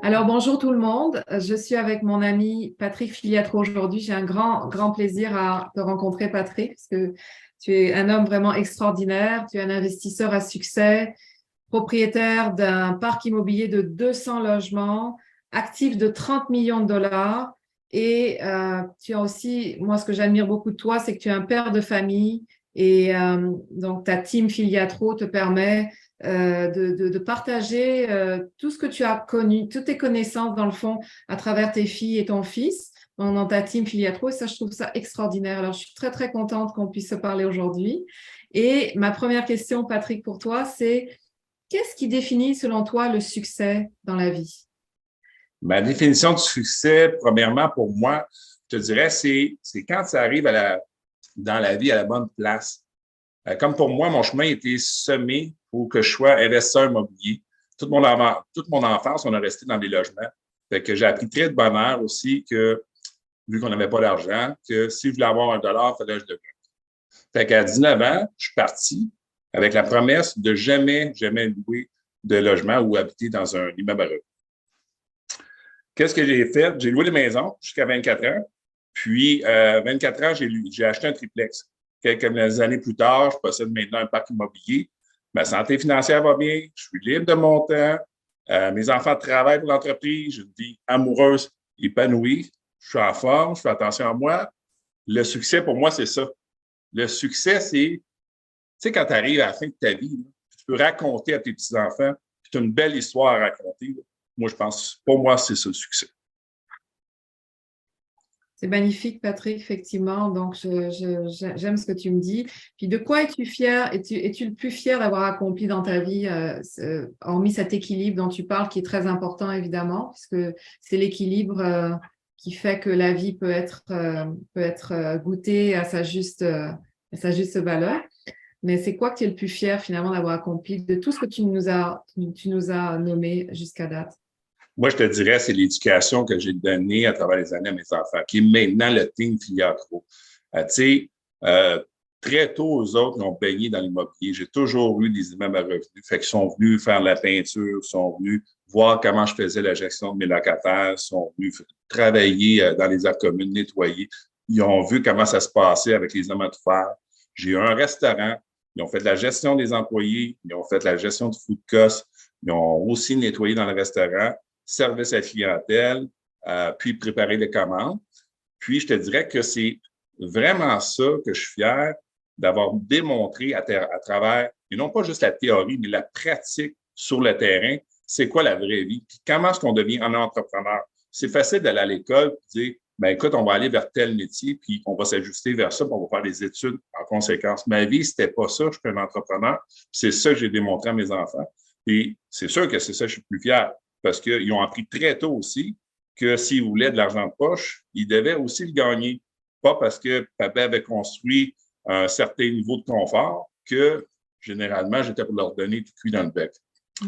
Alors, bonjour tout le monde. Je suis avec mon ami Patrick Filiatro aujourd'hui. J'ai un grand plaisir à te rencontrer, Patrick, parce que tu es un homme vraiment extraordinaire. Tu es un investisseur à succès, propriétaire d'un parc immobilier de 200 logements, actif de 30 millions de dollars. Et tu as aussi, moi, ce que j'admire beaucoup de toi, c'est que tu es un père de famille. Et donc, ta team Filiatro te permet de partager tout ce que tu as connu, toutes tes connaissances dans le fond à travers tes filles et ton fils dans ta team Filiatro. Et ça, je trouve ça extraordinaire. Alors, je suis très contente qu'on puisse se parler aujourd'hui. Et ma première question, Patrick, pour toi, c'est qu'est-ce qui définit selon toi le succès dans la vie? Ma définition du succès, premièrement, pour moi, je te dirais, c'est quand ça arrive dans la vie à la bonne place. Comme pour moi, mon chemin a été semé pour que je sois investisseur immobilier. Toute mon enfance, on a resté dans des logements. Fait que j'ai appris très de bonne heure aussi que, vu qu'on n'avait pas d'argent, que si je voulais avoir un dollar, il fallait que je le gagne. Fait qu'à 19 ans, je suis parti avec la promesse de jamais louer de logement ou habiter dans un immeuble à revenus. Qu'est-ce que j'ai fait? J'ai loué des maisons jusqu'à 24 ans. Puis, 24 ans, j'ai acheté un triplex. Quelques années plus tard, je possède maintenant un parc immobilier. Ma santé financière va bien. Je suis libre de mon temps. Mes enfants travaillent pour l'entreprise. J'ai une vie amoureuse épanouie. Je suis en forme. Je fais attention à moi. Le succès, pour moi, c'est ça. Le succès, c'est, tu sais, quand tu arrives à la fin de ta vie, là, tu peux raconter à tes petits-enfants, tu as une belle histoire à raconter. Là. Moi, je pense, pour moi, c'est ça le succès. C'est magnifique, Patrick, effectivement. Donc, j'aime ce que tu me dis. Puis, de quoi es-tu fier? Es-tu le plus fier d'avoir accompli dans ta vie, hormis cet équilibre dont tu parles, qui est très important, évidemment, puisque c'est l'équilibre, qui fait que la vie peut être goûtée à sa juste valeur. Mais c'est quoi que tu es le plus fier, finalement, d'avoir accompli de tout ce que tu nous as nommé jusqu'à date? Moi, je te dirais, c'est l'éducation que j'ai donnée à travers les années à mes enfants, qui est maintenant le team Filiatro. Tu sais, euh, très tôt, aux autres, ils ont baigné dans l'immobilier. J'ai toujours eu des immeubles à revenus. Fait qu'ils sont venus faire la peinture, sont venus voir comment je faisais la gestion de mes locataires, sont venus travailler dans les aires communes, nettoyer. Ils ont vu comment ça se passait avec les hommes à tout faire. J'ai eu un restaurant. Ils ont fait de la gestion des employés. Ils ont fait de la gestion de food cost. Ils ont aussi nettoyé dans le restaurant, service à la clientèle, puis préparer les commandes. Puis, je te dirais que c'est vraiment ça que je suis fier d'avoir démontré à travers, et non pas juste la théorie, mais la pratique sur le terrain, c'est quoi la vraie vie, puis comment est-ce qu'on devient un entrepreneur. C'est facile d'aller à l'école et dire, ben écoute, on va aller vers tel métier, puis on va s'ajuster vers ça, puis on va faire des études en conséquence. Ma vie, c'était pas ça, je suis un entrepreneur, c'est ça que j'ai démontré à mes enfants. Et c'est sûr que c'est ça que je suis plus fier, parce qu'ils ont appris très tôt aussi que s'ils voulaient de l'argent de poche, ils devaient aussi le gagner. Pas parce que papa avait construit un certain niveau de confort que généralement, j'étais pour leur donner tout cuit dans le bec. Fait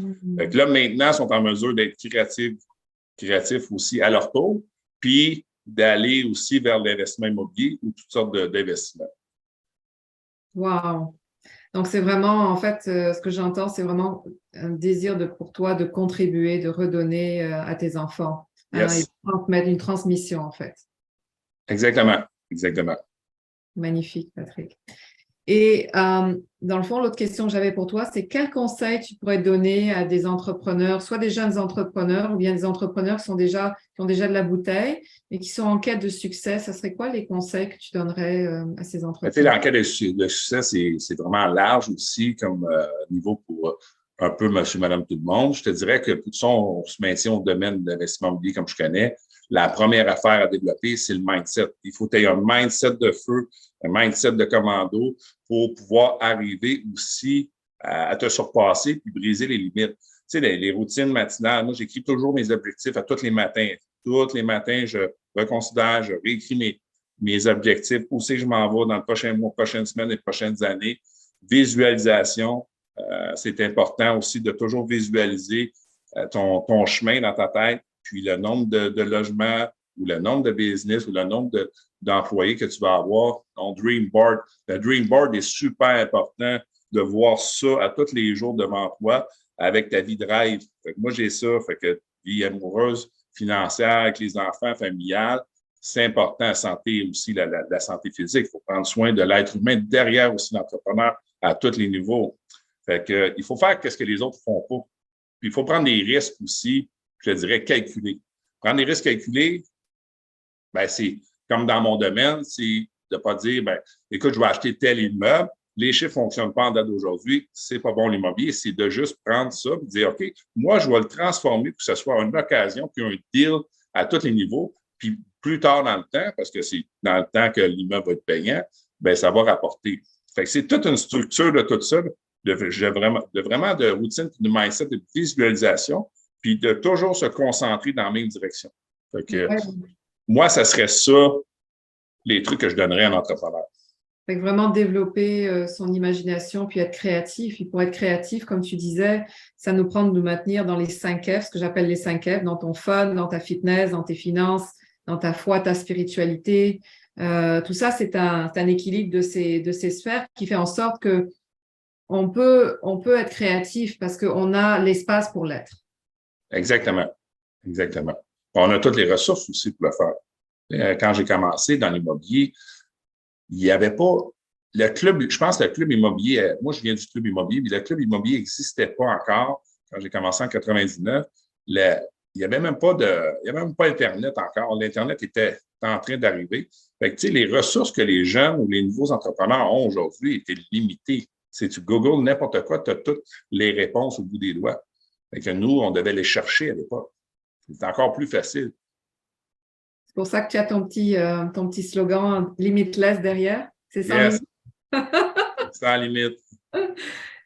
que Mhm. là, maintenant, ils sont en mesure d'être créatifs aussi à leur tour, puis d'aller aussi vers l'investissement immobilier ou toutes sortes d'investissements. Wow. Donc, c'est vraiment, en fait, ce que j'entends, c'est vraiment un désir pour toi de contribuer, de redonner à tes enfants, hein, et de Yes, transmettre une transmission, en fait. exactement, exactement. Magnifique, Patrick. Et dans le fond, l'autre question que j'avais pour toi, c'est quel conseil tu pourrais donner à des entrepreneurs, soit des jeunes entrepreneurs ou bien des entrepreneurs qui ont déjà de la bouteille, mais qui sont en quête de succès. Ça serait quoi les conseils que tu donnerais à ces Tu sais, entrepreneurs? l'enquête de succès, c'est vraiment large aussi comme niveau pour un peu monsieur, madame, tout le monde. Je te dirais que tout ça, on se maintient au domaine de l'investissement immobilier comme je connais. La première affaire à développer, c'est le mindset. Il faut que tu aies un mindset de feu, un mindset de commando pour pouvoir arriver aussi à te surpasser puis briser les limites. Tu sais, les routines matinales, moi, j'écris toujours mes objectifs à tous les matins. Tous les matins, je reconsidère, je réécris mes objectifs, où c'est que je m'en vais dans le prochain mois, prochaines semaines et prochaines années. Visualisation, c'est important aussi de toujours visualiser ton chemin dans ta tête, puis le nombre de logements ou le nombre de business ou le nombre d'employés que tu vas avoir. Ton dream board. Le dream board est super important de voir ça à tous les jours devant toi avec ta vie de rêve. Fait que moi, j'ai ça. Fait que vie amoureuse, financière, avec les enfants, familiale. C'est important, la santé aussi, la santé physique. Il faut prendre soin de l'être humain derrière aussi l'entrepreneur à tous les niveaux. Fait que, il faut faire ce que les autres font pas. Puis il faut prendre des risques aussi, je dirais, calculés. Prendre des risques calculés, ben, c'est comme dans mon domaine, c'est de ne pas dire, ben, écoute, je vais acheter tel immeuble, les chiffres ne fonctionnent pas en date d'aujourd'hui, c'est pas bon l'immobilier, c'est de juste prendre ça et dire, OK, moi, je vais le transformer pour que ce soit une occasion, puis un deal à tous les niveaux, puis plus tard dans le temps, parce que c'est dans le temps que l'immeuble va être payant, ben, ça va rapporter. Fait que c'est toute une structure de tout ça, de routine, de mindset, de visualisation, puis de toujours se concentrer dans la même direction. Fait que, moi, ça serait ça, les trucs que je donnerais à un entrepreneur. Fait que vraiment développer son imagination puis être créatif. Et pour être créatif, comme tu disais, ça nous prend de nous maintenir dans les 5 F, ce que j'appelle les 5 F, dans ton fun, dans ta fitness, dans tes finances, dans ta foi, ta spiritualité. Tout ça, c'est un équilibre de ces sphères qui fait en sorte que on peut être créatif parce qu'on a l'espace pour l'être. Exactement. Exactement. On a toutes les ressources aussi pour le faire. Quand j'ai commencé dans l'immobilier, il n'y avait pas le club, je pense que le club immobilier, moi je viens du club immobilier, mais le club immobilier n'existait pas encore quand j'ai commencé en 99. Il n'y avait même pas Internet encore. L'Internet était en train d'arriver. Fait que, tu sais, les ressources que les jeunes ou les nouveaux entrepreneurs ont aujourd'hui étaient limitées. Si tu googles n'importe quoi, tu as toutes les réponses au bout des doigts. Fait que nous, on devait les chercher à l'époque. C'est encore plus facile. C'est pour ça que tu as ton petit slogan Limitless derrière. C'est sans Yes. limite. Sans limite.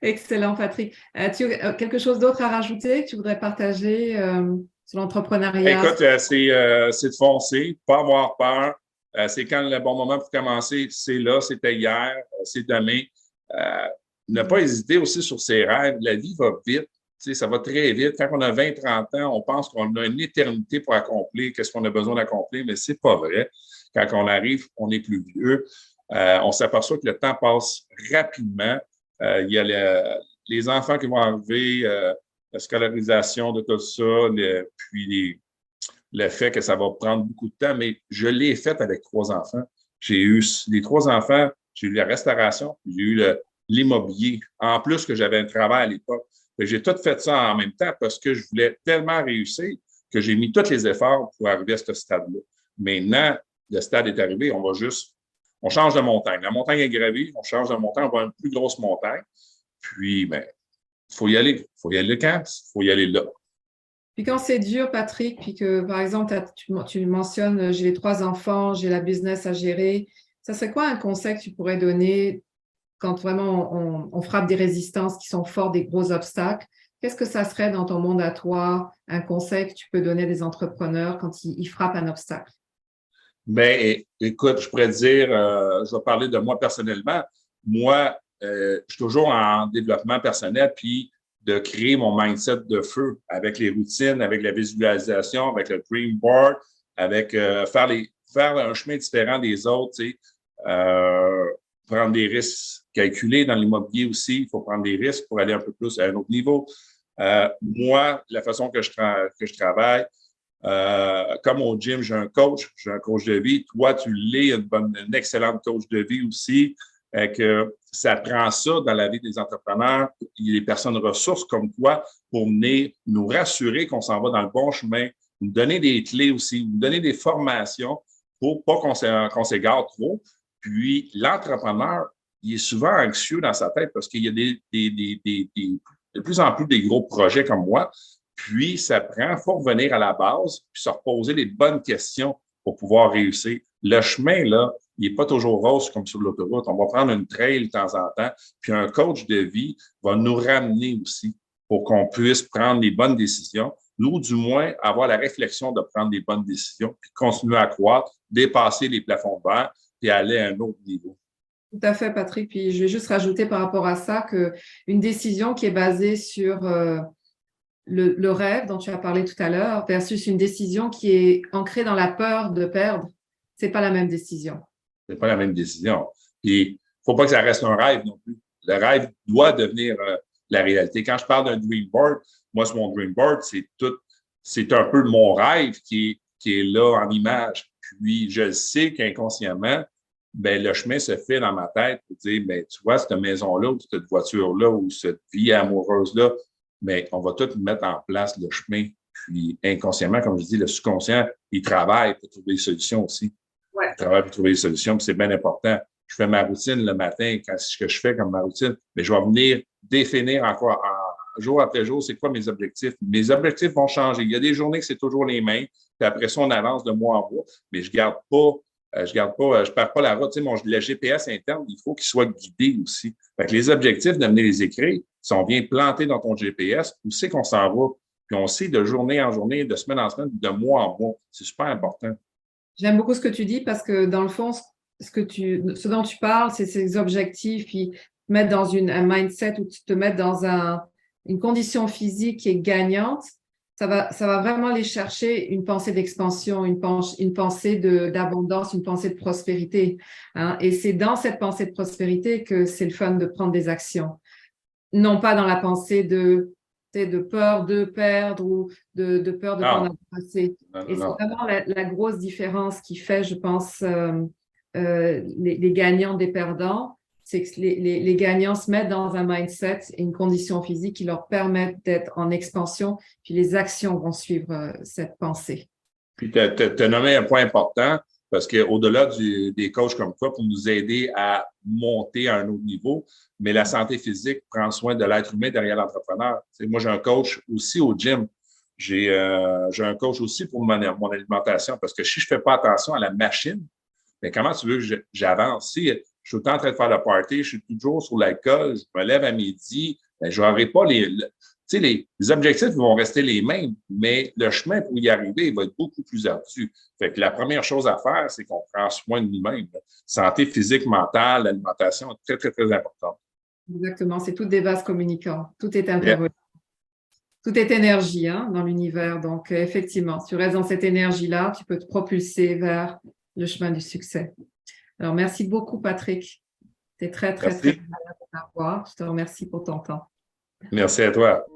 Excellent, Patrick. Tu as quelque chose d'autre à rajouter que tu voudrais partager sur l'entrepreneuriat? Écoute, c'est de foncer, pas avoir peur. C'est quand le bon moment pour commencer, c'est là, c'était hier, c'est demain. Ne pas hésiter aussi sur ses rêves. La vie va vite. Tu sais, ça va très vite. Quand on a 20, 30 ans, on pense qu'on a une éternité pour accomplir, qu'est-ce qu'on a besoin d'accomplir, mais c'est pas vrai. Quand on arrive, on est plus vieux. On s'aperçoit que le temps passe rapidement. Il y a les enfants qui vont arriver, la scolarisation de tout ça, puis le fait que ça va prendre beaucoup de temps, mais je l'ai fait avec 3 enfants. J'ai eu les 3 enfants, j'ai eu la restauration, j'ai eu l'immobilier, en plus que j'avais un travail à l'époque. J'ai tout fait ça en même temps parce que je voulais tellement réussir que j'ai mis tous les efforts pour arriver à ce stade-là. Maintenant, le stade est arrivé, on change de montagne. La montagne est gravée, on change de montagne, on va à une plus grosse montagne. Puis, ben, il faut y aller. Il faut y aller quand? Il faut y aller là. Puis quand c'est dur, Patrick, puis que, par exemple, tu mentionnes, j'ai les 3 enfants, j'ai la business à gérer, ça serait quoi un conseil que tu pourrais donner quand vraiment on frappe des résistances qui sont fortes, des gros obstacles? Qu'est-ce que ça serait dans ton monde à toi, un conseil que tu peux donner à des entrepreneurs quand ils frappent un obstacle? Ben, écoute, je pourrais dire, je vais parler de moi personnellement. Moi, je suis toujours en développement personnel, puis de créer mon mindset de feu avec les routines, avec la visualisation, avec le dream board, avec faire un chemin différent des autres, tu sais, prendre des risques calculés dans l'immobilier aussi. Il faut prendre des risques pour aller un peu plus à un autre niveau. Moi, la façon que je travaille, comme au gym, j'ai un coach de vie. Toi, tu l'es, une excellente coach de vie aussi. Que ça prend ça dans la vie des entrepreneurs, il y a des personnes ressources comme toi pour venir nous rassurer qu'on s'en va dans le bon chemin, nous donner des clés aussi, nous donner des formations pour pas qu'on s'égare trop. Puis l'entrepreneur, il est souvent anxieux dans sa tête parce qu'il y a de plus en plus des gros projets comme moi. Puis, ça prend, il faut revenir à la base, puis se reposer les bonnes questions pour pouvoir réussir. Le chemin, là, il n'est pas toujours rose comme sur l'autoroute. On va prendre une trail de temps en temps, puis un coach de vie va nous ramener aussi pour qu'on puisse prendre les bonnes décisions, ou du moins avoir la réflexion de prendre les bonnes décisions, puis continuer à croître, dépasser les plafonds de verre, puis aller à un autre niveau. Tout à fait, Patrick. Puis je vais juste rajouter par rapport à ça qu'une décision qui est basée sur le rêve dont tu as parlé tout à l'heure versus une décision qui est ancrée dans la peur de perdre, c'est pas la même décision. C'est pas la même décision. Puis, il ne faut pas que ça reste un rêve non plus. Le rêve doit devenir la réalité. Quand je parle d'un dream board, moi, sur mon dream board, c'est tout c'est un peu mon rêve qui est là en image. Puis, je sais qu'inconsciemment, ben, le chemin se fait dans ma tête pour dire, ben, tu vois, cette maison-là, ou cette voiture-là, ou cette vie amoureuse-là, mais on va tout mettre en place le chemin. Puis, inconsciemment, comme je dis, le subconscient, il travaille pour trouver des solutions aussi. Ouais. Il travaille pour trouver des solutions, puis c'est bien important. Je fais ma routine le matin, ce que je fais comme ma routine, mais je vais venir définir encore jour après jour, c'est quoi mes objectifs. Mes objectifs vont changer. Il y a des journées que c'est toujours les mêmes, puis après ça, on avance de mois en mois, mais je garde pas, je perds pas la route. Tu sais, le GPS interne, il faut qu'il soit guidé aussi. Fait que les objectifs, de venir les écrire, si on vient planter dans ton GPS, où c'est qu'on s'en va? Puis on sait de journée en journée, de semaine en semaine, de mois en mois. C'est super important. J'aime beaucoup ce que tu dis parce que dans le fond, ce dont tu parles, c'est ces objectifs, puis te mettre dans un mindset où tu te mets dans une condition physique qui est gagnante. Ça va vraiment aller chercher une pensée d'expansion, une pensée d'abondance, une pensée de prospérité, hein. Et c'est dans cette pensée de prospérité que c'est le fun de prendre des actions. Non pas dans la pensée de peur de perdre ou de peur de ne pas en avoir assez. Et c'est vraiment la grosse différence qui fait, je pense, les gagnants des perdants, c'est que les gagnants se mettent dans un mindset et une condition physique qui leur permettent d'être en expansion, puis les actions vont suivre cette pensée. Puis, tu as nommé un point important, parce qu'au-delà des coachs comme toi, pour nous aider à monter à un autre niveau, mais la santé physique prend soin de l'être humain derrière l'entrepreneur. Tu sais, moi, j'ai un coach aussi au gym. J'ai un coach aussi pour mon alimentation, parce que si je ne fais pas attention à la machine, mais comment tu veux que j'avance? Si je suis tout le temps en train de faire le party, je suis toujours sur l'alcool, je me lève à midi, ben, je n'aurai pas tu sais, les objectifs vont rester les mêmes, mais le chemin pour y arriver il va être beaucoup plus ardu. Fait que la première chose à faire, c'est qu'on prend soin de nous-mêmes. Santé physique, mentale, l'alimentation est très, très, très importante. Exactement, c'est tout des vases communicants. Tout est interrelié. Yeah. Tout est énergie, hein, dans l'univers. Donc, effectivement, si tu restes dans cette énergie-là, tu peux te propulser vers le chemin du succès. Alors, merci beaucoup, Patrick. Tu es très, très, très Merci. agréable à voir. Je te remercie pour ton temps. Merci à toi.